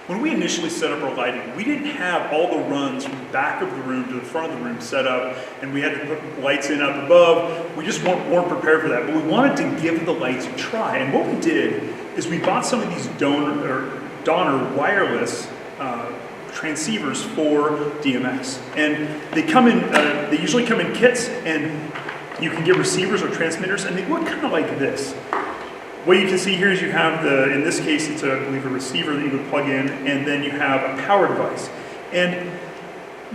When we initially set up our lighting, we didn't have all the runs from the back of the room to the front of the room set up, and we had to put lights in up above. We just weren't prepared for that, but we wanted to give the lights a try. And what we did is we bought some of these Donner wireless transceivers for DMX, and they come in. They usually come in kits, and you can get receivers or transmitters, and they look kind of like this. What you can see here is you have in this case, it's I believe a receiver that you would plug in, and then you have a power device. And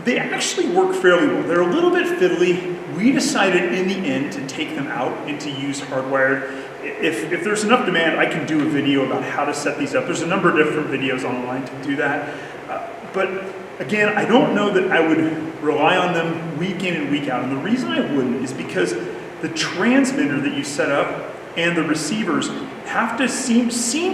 they actually work fairly well. They're a little bit fiddly. We decided in the end to take them out and to use hardwired. If there's enough demand, I can do a video about how to set these up. There's a number of different videos online to do that. But again, I don't know that I would rely on them week in and week out. And the reason I wouldn't is because the transmitter that you set up and the receivers have to seem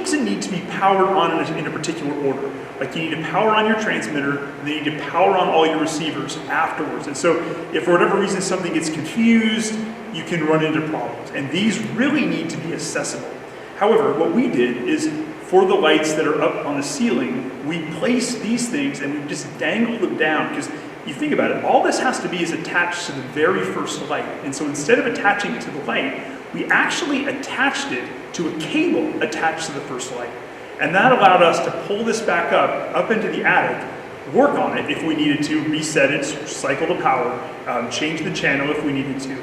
to need to be powered on in a particular order. Like you need to power on your transmitter, and then you need to power on all your receivers afterwards. And so if for whatever reason something gets confused, you can run into problems. And these really need to be accessible. However, what we did is for the lights that are up on the ceiling, we placed these things and we just dangled them down, because you think about it, all this has to be is attached to the very first light. And so instead of attaching it to the light, we actually attached it to a cable attached to the first light. And that allowed us to pull this back up into the attic, work on it if we needed to, reset it, cycle the power, change the channel if we needed to.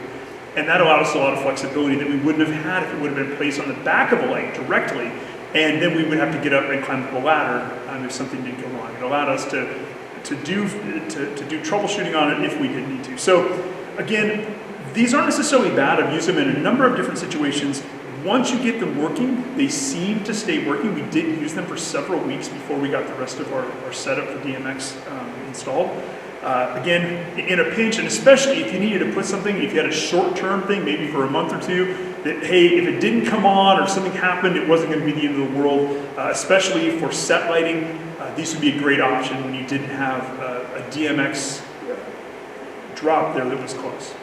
And that allowed us a lot of flexibility that we wouldn't have had if it would have been placed on the back of a light directly. And then we would have to get up and climb up a ladder if something did go wrong. It allowed us to do troubleshooting on it if we did need to. So again, these aren't necessarily bad. I've used them in a number of different situations. Once you get them working, they seem to stay working. We did use them for several weeks before we got the rest of our setup for DMX installed. Again, in a pinch, and especially if you needed to put something, if you had a short-term thing, maybe for a month or two, that, hey, if it didn't come on or something happened, it wasn't going to be the end of the world, especially for set lighting, these would be a great option when you didn't have a DMX drop there that was close.